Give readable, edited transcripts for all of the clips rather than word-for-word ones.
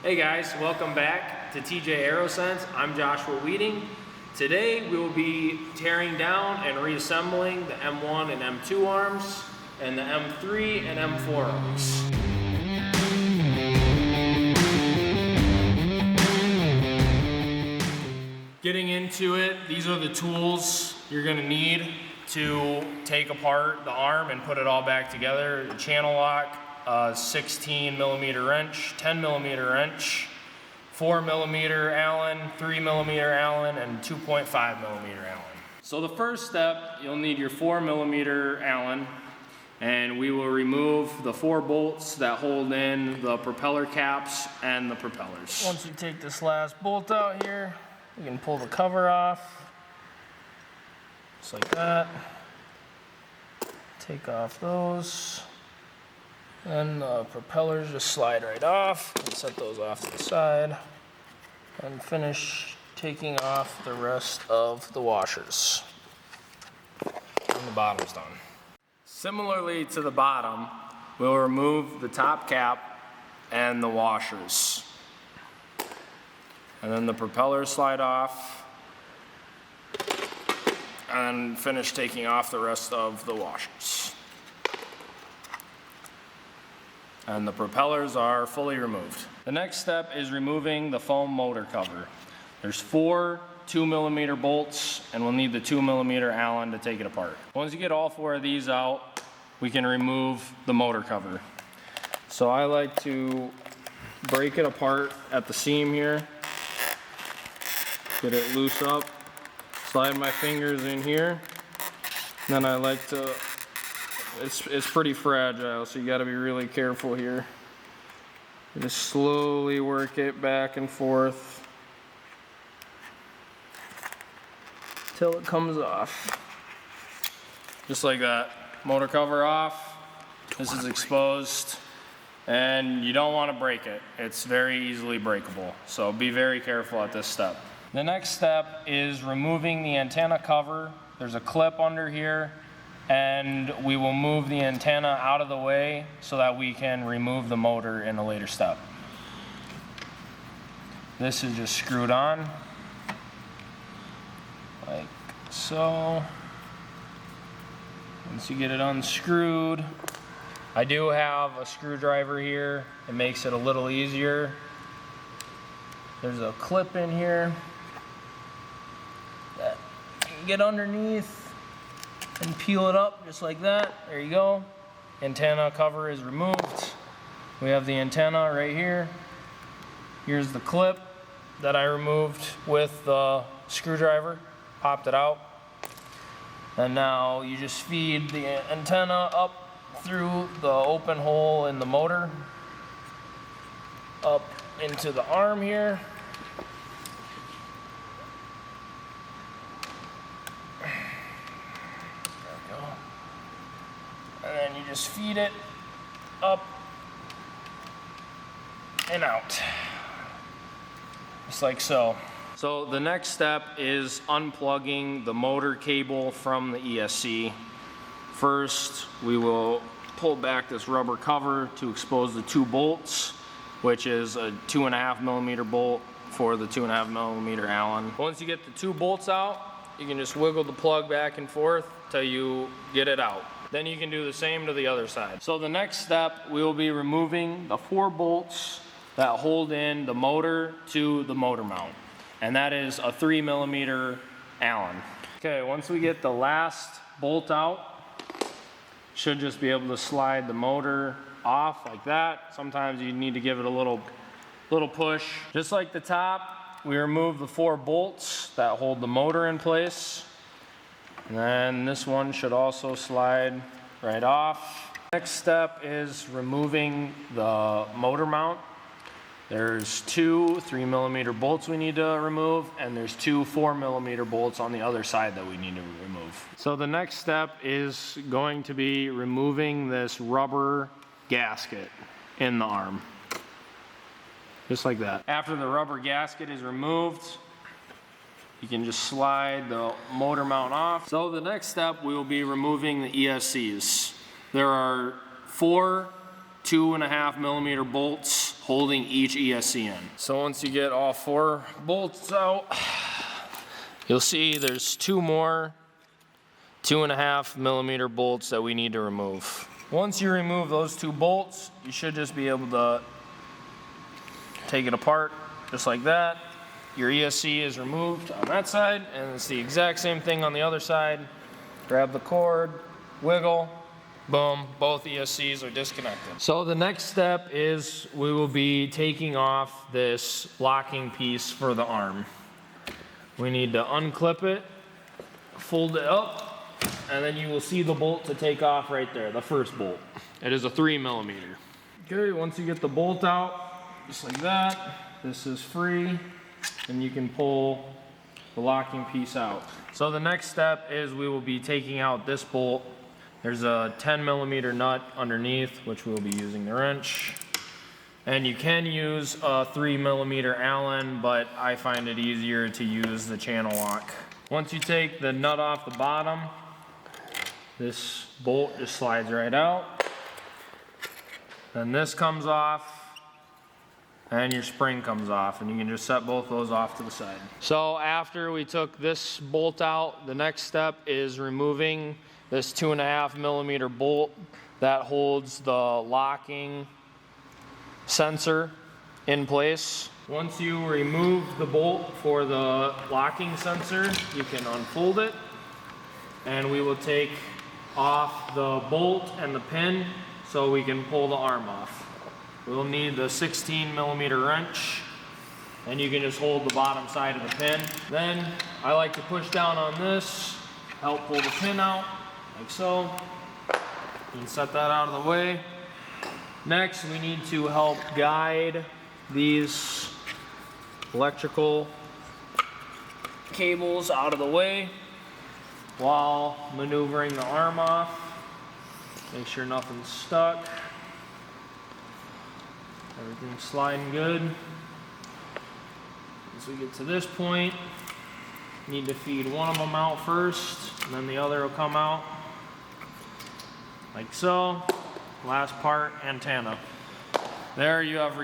Hey guys, welcome back to TJ AeroSense. I'm Joshua Weeding. Today we will be tearing down and reassembling the M1 and M2 arms and the M3 and M4 arms. Getting into it, these are the tools you're going to need to take apart the arm and put it all back together. The channel lock, 16 millimeter wrench, 10 millimeter wrench, 4 millimeter Allen, 3 millimeter Allen, and 2.5 millimeter Allen. So the first step, you'll need your 4 millimeter Allen, and we will remove the 4 bolts that hold in the propeller caps and the propellers. Once you take this last bolt out here, you can pull the cover off, just like that. Take off those. And the propellers just slide right off, and set those off to the side, and finish taking off the rest of the washers. And the bottom's done. Similarly to the bottom, we'll remove the top cap and the washers. And then the propellers slide off, and finish taking off the rest of the washers. And the propellers are fully removed. The next step is removing the foam motor cover. There's 4 2 millimeter bolts, and we'll need the 2 millimeter Allen to take it apart. Once you get all 4 of these out, we can remove the motor cover. So I like to break it apart at the seam here, get it loose up, slide my fingers in here, then I like to It's pretty fragile, so you got to be really careful here. Just slowly work it back and forth till it comes off. Just like that. Motor cover off. This is exposed, and you don't want to break it. It's very easily breakable, so be very careful at this step. The next step is removing the antenna cover. There's a clip under here, and we will move the antenna out of the way so that we can remove the motor in a later step. This is just screwed on, like so. Once you get it unscrewed, I do have a screwdriver here. It makes it a little easier. There's a clip in here that you can get underneath and peel it up just like that. There you go. Antenna cover is removed. We have the antenna right here. Here's the clip that I removed with the screwdriver, popped it out. And now you just feed the antenna up through the open hole in the motor, up into the arm here. And then you just feed it up and out, just like so. So the next step is unplugging the motor cable from the ESC. First, we will pull back this rubber cover to expose the 2 bolts, which is a 2.5 millimeter bolt for the 2.5 millimeter Allen. Once you get the 2 bolts out, you can just wiggle the plug back and forth till you get it out. Then you can do the same to the other side. So the next step, we will be removing the 4 bolts that hold in the motor to the motor mount. And that is a 3 millimeter Allen. Okay, once we get the last bolt out, should just be able to slide the motor off like that. Sometimes you need to give it a little push. Just like the top, we remove the 4 bolts that hold the motor in place. And then this one should also slide right off. Next step is removing the motor mount. There's 2 3 millimeter bolts we need to remove, and there's 2 4 millimeter bolts on the other side that we need to remove. So the next step is going to be removing this rubber gasket in the arm. Just like that. After the rubber gasket is removed, you can just slide the motor mount off. So the next step, we will be removing the ESCs. There are 4 2.5 millimeter bolts holding each ESC in. So once you get all 4 bolts out, you'll see there's 2 more 2.5 millimeter bolts that we need to remove. Once you remove those 2 bolts, you should just be able to take it apart just like that. Your ESC is removed on that side, and it's the exact same thing on the other side. Grab the cord, wiggle, boom, both ESCs are disconnected. So the next step is we will be taking off this locking piece for the arm. We need to unclip it, fold it up, and then you will see the bolt to take off right there, the first bolt. It is a 3 millimeter. Okay, once you get the bolt out, just like that, this is free, and you can pull the locking piece out. So the next step is we will be taking out this bolt. There's a 10 millimeter nut underneath, which we'll be using the wrench. And you can use a 3 millimeter Allen, but I find it easier to use the channel lock. Once you take the nut off the bottom, this bolt just slides right out. Then this comes off, and your spring comes off, and you can just set both those off to the side. So after we took this bolt out, the next step is removing this 2.5 millimeter bolt that holds the locking sensor in place. Once you remove the bolt for the locking sensor, you can unfold it, and we will take off the bolt and the pin so we can pull the arm off. We'll need the 16 millimeter wrench, and you can just hold the bottom side of the pin. Then I like to push down on this, help pull the pin out, like so. You can set that out of the way. Next, we need to help guide these electrical cables out of the way while maneuvering the arm off. Make sure nothing's stuck. Everything's sliding good. As we get to this point, need to feed one of them out first, and then the other will come out. Like so. Last part, antenna. There you have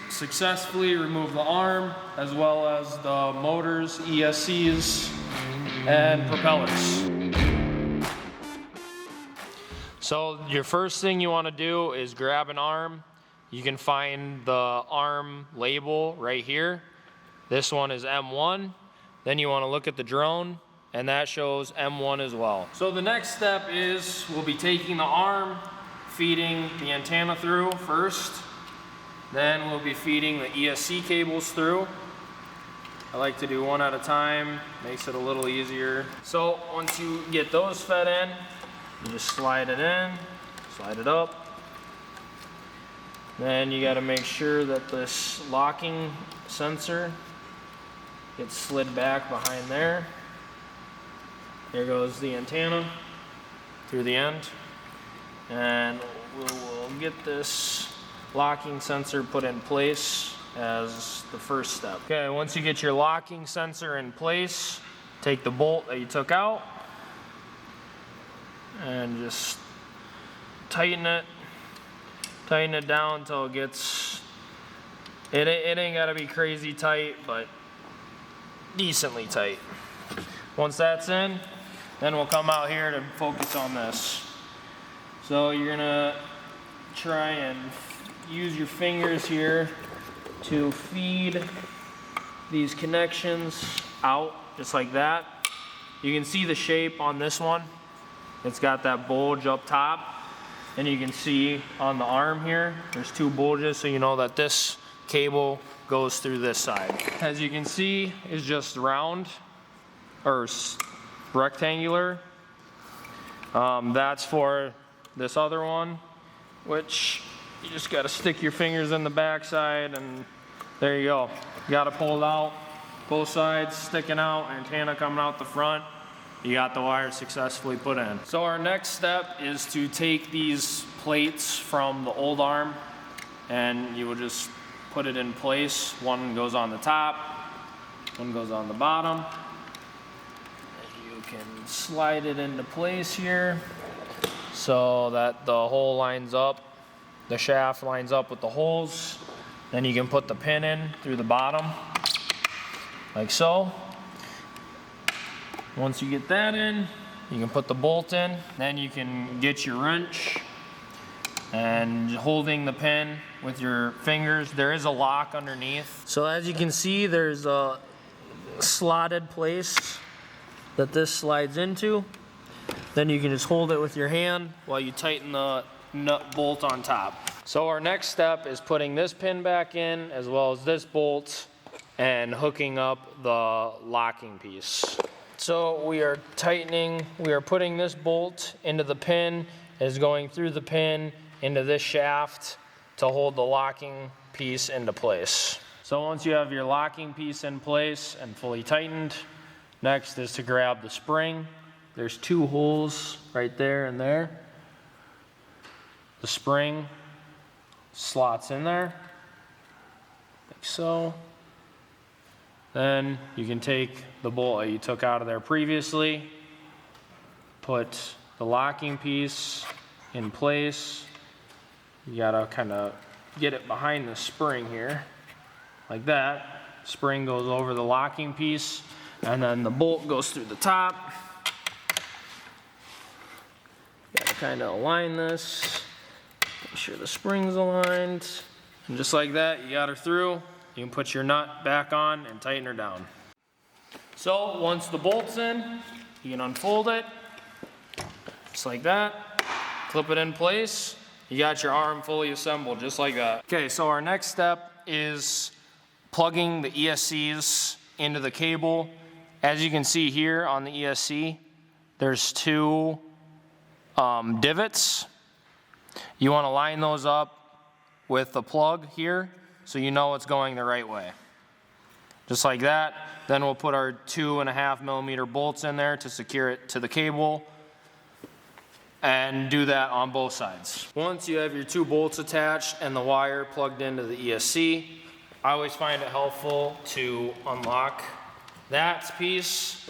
successfully removed the arm, as well as the motors, ESCs, and propellers. So your first thing you want to do is grab an arm. You can find the arm label right here. This one is M1. Then you want to look at the drone, and that shows M1 as well. So the next step is we'll be taking the arm, feeding the antenna through first. Then we'll be feeding the ESC cables through. I like to do one at a time, makes it a little easier. So once you get those fed in, you just slide it in, slide it up. Then you got to make sure that this locking sensor gets slid back behind there. There goes the antenna through the end. And we'll get this locking sensor put in place as the first step. Okay, once you get your locking sensor in place, take the bolt that you took out and just tighten it down until it gets, it ain't gotta be crazy tight, but decently tight. Once that's in, then we'll come out here to focus on this. So you're gonna try and use your fingers here to feed these connections out, just like that. You can see the shape on this one. It's got that bulge up top. And you can see on the arm here, there's 2 bulges, so you know that this cable goes through this side. As you can see, it's just round, or rectangular. That's for this other one, which you just gotta stick your fingers in the backside, and there you go. You gotta pull it out, both sides sticking out, antenna coming out the front. You got the wire successfully put in. So our next step is to take these plates from the old arm, and you will just put it in place. One goes on the top, one goes on the bottom. And you can slide it into place here so that the hole lines up, the shaft lines up with the holes. Then you can put the pin in through the bottom, like so. Once you get that in, you can put the bolt in. Then you can get your wrench and holding the pin with your fingers. There is a lock underneath. So as you can see, there's a slotted place that this slides into. Then you can just hold it with your hand while you tighten the nut bolt on top. So our next step is putting this pin back in as well as this bolt and hooking up the locking piece. So we are putting this bolt into the pin, is going through the pin into this shaft to hold the locking piece into place. So once you have your locking piece in place and fully tightened, next is to grab the spring. There's 2 holes right there and there. The spring slots in there, like so. Then you can take the bolt that you took out of there previously, put the locking piece in place. You gotta kind of get it behind the spring here, like that. Spring goes over the locking piece, and then the bolt goes through the top. You gotta kind of align this, make sure the spring's aligned, and just like that, you got her through. You can put your nut back on and tighten her down. So once the bolt's in, you can unfold it, just like that, clip it in place. You got your arm fully assembled, just like that. Okay, so our next step is plugging the ESCs into the cable. As you can see here on the ESC, there's 2 divots. You want to line those up with the plug here so you know it's going the right way. Just like that. Then we'll put our 2.5mm bolts in there to secure it to the cable, and do that on both sides. Once you have your 2 bolts attached and the wire plugged into the ESC, I always find it helpful to unlock that piece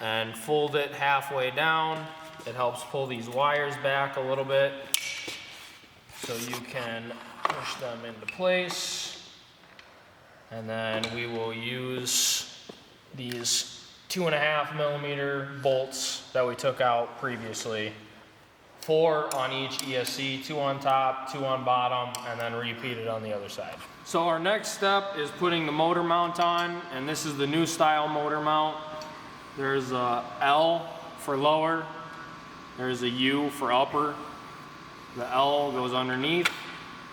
and fold it halfway down. It helps pull these wires back a little bit so you can push them into place. And then we will use these 2.5mm bolts that we took out previously. 4 on each ESC, 2 on top, 2 on bottom, and then repeat it on the other side. So our next step is putting the motor mount on, and this is the new style motor mount. There's a L for lower, there's a U for upper. The L goes underneath.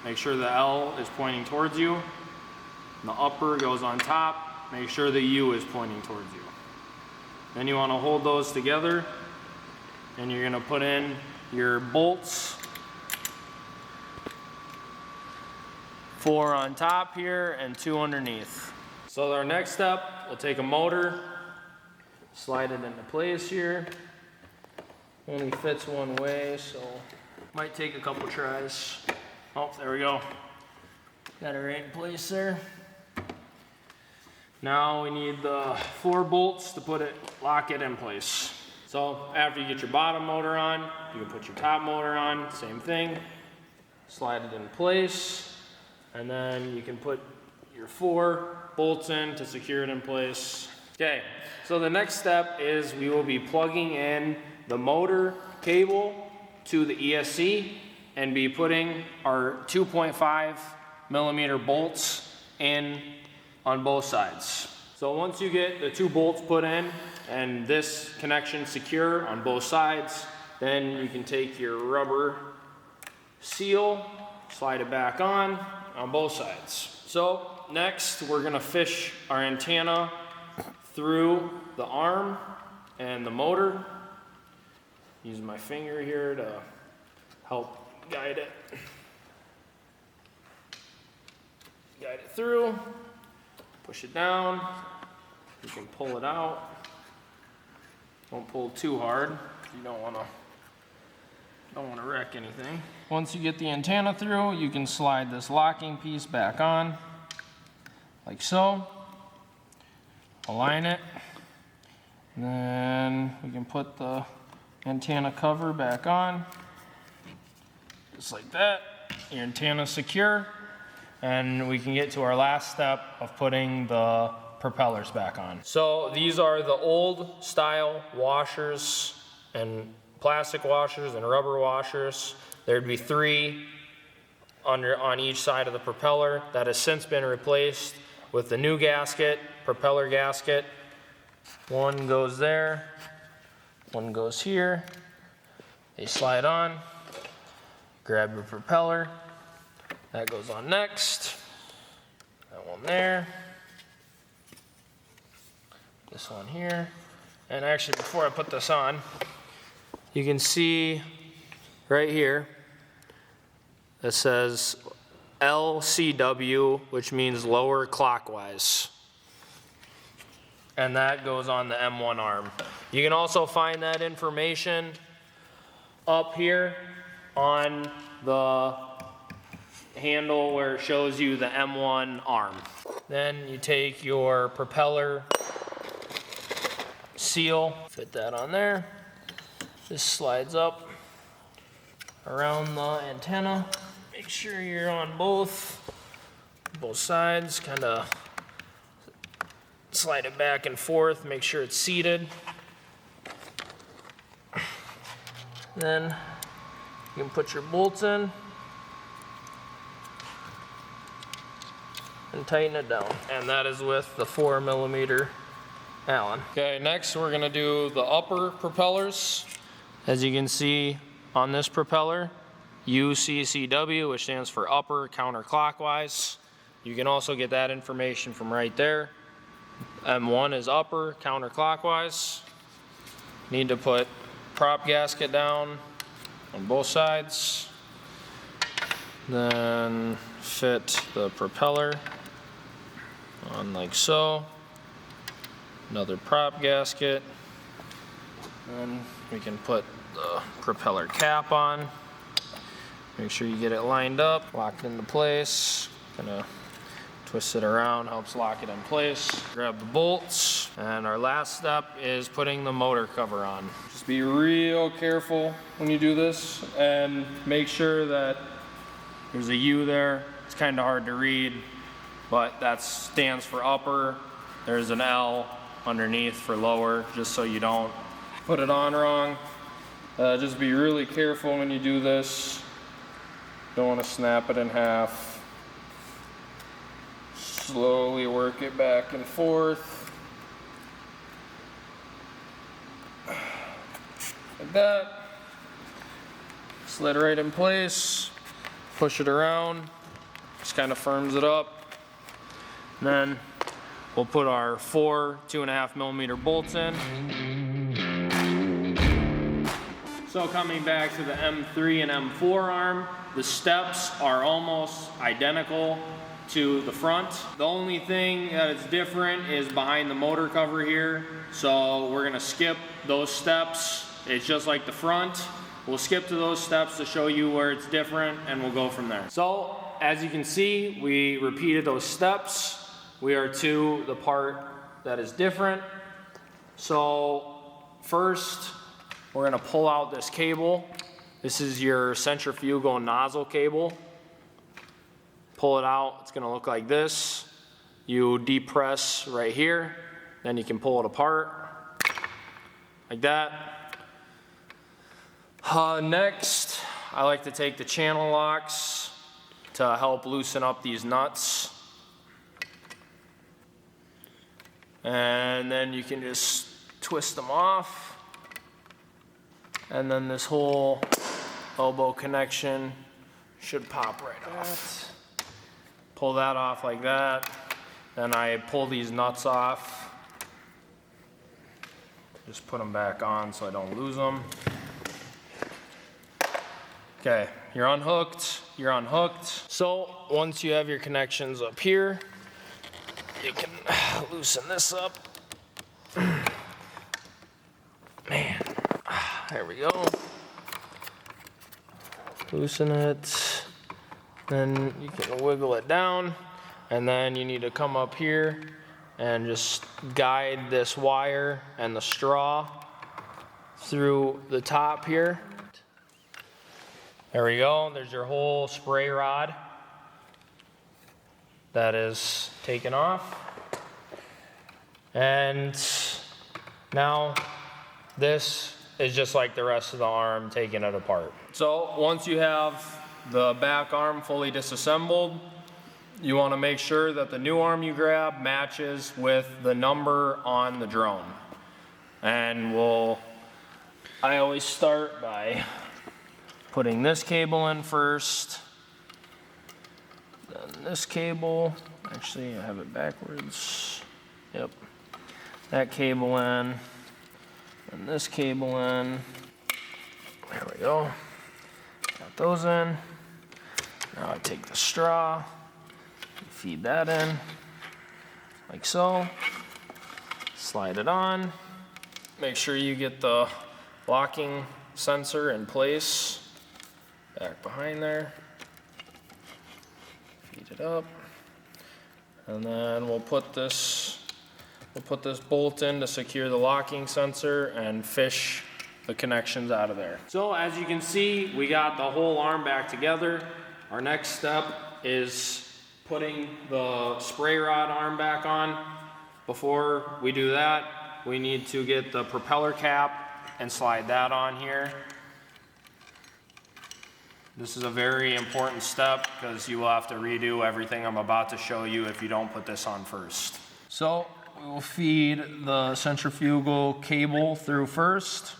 Make sure the L is pointing towards you. And the upper goes on top. Make sure the U is pointing towards you. Then you want to hold those together, and you're going to put in your bolts. 4 on top here and 2 underneath. So our next step, we'll take a motor, slide it into place here. Only fits one way, so might take a couple tries. Oh, there we go. Got it right in place there. Now we need the 4 bolts to lock it in place. So after you get your bottom motor on, you can put your top motor on, same thing. Slide it in place, and then you can put your 4 bolts in to secure it in place. Okay, so the next step is we will be plugging in the motor cable to the ESC and be putting our 2.5mm bolts in on both sides. So once you get the 2 bolts put in and this connection secure on both sides, then you can take your rubber seal, slide it back on both sides. So next we're gonna fish our antenna through the arm and the motor. Use my finger here to help guide it through. Push it down. You can pull it out. Don't pull too hard. You don't want to wreck anything. Once you get the antenna through, you can slide this locking piece back on, like so. Align it. And then we can put the antenna cover back on, just like that. Your antenna's secure. and we can get to our last step of putting the propellers back on. So these are the old style washers and plastic washers and rubber washers. There'd be 3 on each side of the propeller. That has since been replaced with the new gasket, propeller gasket. One goes there, one goes here. They slide on, grab your propeller. That goes on next. That one there. This one here. And actually, before I put this on, you can see right here, it says LCW, which means lower clockwise. And that goes on the M1 arm. You can also find that information up here on the handle where it shows you the M1 arm. Then you take your propeller seal, fit that on there. This slides up around the antenna. Make sure you're on both sides, kind of slide it back and forth, make sure it's seated. Then you can put your bolts in and tighten it down. And that is with the 4mm Allen. Okay, next we're gonna do the upper propellers. As you can see on this propeller, UCCW, which stands for upper counterclockwise. You can also get that information from right there. M1 is upper counterclockwise. Need to put prop gasket down on both sides. Then fit the propeller on like so. Another prop gasket. And we can put the propeller cap on. Make sure you get it lined up, locked into place. Gonna twist it around, helps lock it in place. Grab the bolts, and our last step is putting the motor cover on. Just be real careful when you do this, and make sure that there's a U there. It's kind of hard to read, but that stands for upper. There's an L underneath for lower, just so you don't put it on wrong. Just be really careful when you do this. Don't want to snap it in half. Slowly work it back and forth. Like that. Slid right in place. Push it around. Just kind of firms it up. And then we'll put our 4 2.5mm bolts in. So coming back to the M3 and M4 arm, the steps are almost identical to the front. The only thing that is different is behind the motor cover here. So we're gonna skip those steps. It's just like the front. We'll skip to those steps to show you where it's different, and we'll go from there. So as you can see, we repeated those steps. We are to the part that is different. So first, we're gonna pull out this cable. This is your centrifugal nozzle cable. Pull it out, it's gonna look like this. You depress right here, then you can pull it apart, like that. Next, I like to take the channel locks to help loosen up these nuts. And then you can just twist them off. And then this whole elbow connection should pop right off. Pull that off like that. Then I pull these nuts off. Just put them back on so I don't lose them. Okay, you're unhooked, you're unhooked. So once you have your connections up here, you can loosen this up. Man. There we go. Loosen it. Then you can wiggle it down. And then you need to come up here and just guide this wire and the straw through the top here. There we go. There's your whole spray rod. that is taken off. And now this is just like the rest of the arm, taking it apart. So once you have the back arm fully disassembled, you want to make sure that the new arm you grab matches with the number on the drone. And I always start by putting this cable in first, then this cable, actually I have it backwards, yep, that cable in, and this cable in, there we go, got those in. Now I take the straw, feed that in, like so, slide it on, make sure you get the locking sensor in place, back behind there, feed it up, and then we'll put this bolt in to secure the locking sensor and fish the connections out of there. So as you can see, we got the whole arm back together. Our next step is putting the spray rod arm back on. Before we do that, we need to get the propeller cap and slide that on here. This is a very important step because you will have to redo everything I'm about to show you if you don't put this on first. So we will feed the centrifugal cable through first,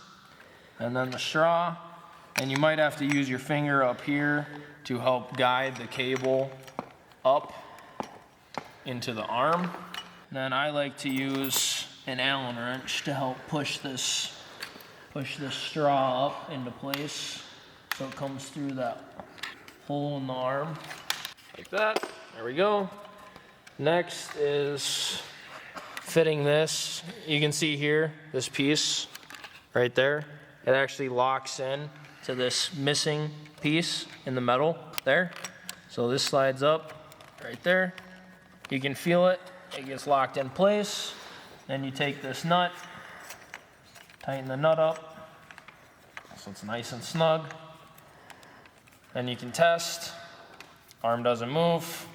and then the straw, and you might have to use your finger up here to help guide the cable up into the arm. Then I like to use an Allen wrench to help push this straw up into place so it comes through that hole in the arm, like that. There we go. Next is fitting this. You can see here, this piece right there, it actually locks in to this missing piece in the metal there. So this slides up right there. You can feel it. It gets locked in place. Then you take this nut, tighten the nut up so it's nice and snug. Then you can test. Arm doesn't move.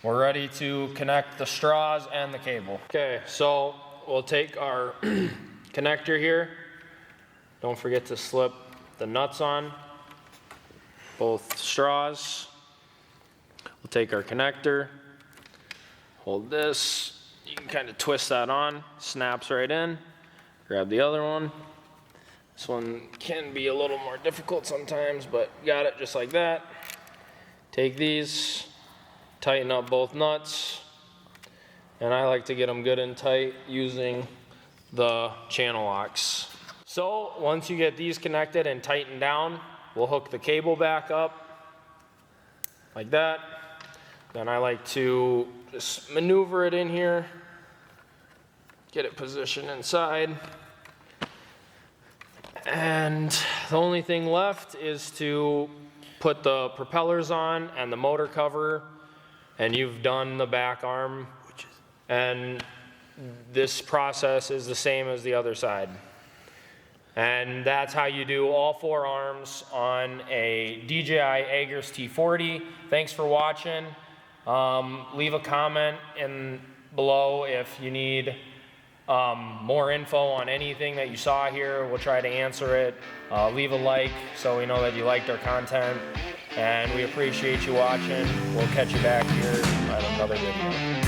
We're ready to connect the straws and the cable. Okay, so we'll take our connector here. Don't forget to slip the nuts on both straws. We'll take our connector, hold this. You can kind of twist that on, snaps right in. Grab the other one. This one can be a little more difficult sometimes, but got it just like that. Take these, tighten up both nuts, and I like to get them good and tight using the channel locks. So once you get these connected and tightened down, we'll hook the cable back up like that. Then I like to just maneuver it in here, get it positioned inside. And the only thing left is to put the propellers on and the motor cover, and you've done the back arm. And this process is the same as the other side. And that's how you do all 4 arms on a DJI Agras T40. Thanks for watching. Leave a comment below if you need more info on anything that you saw here. We'll try to answer it. Leave a like so we know that you liked our content. And we appreciate you watching. We'll catch you back here on another video.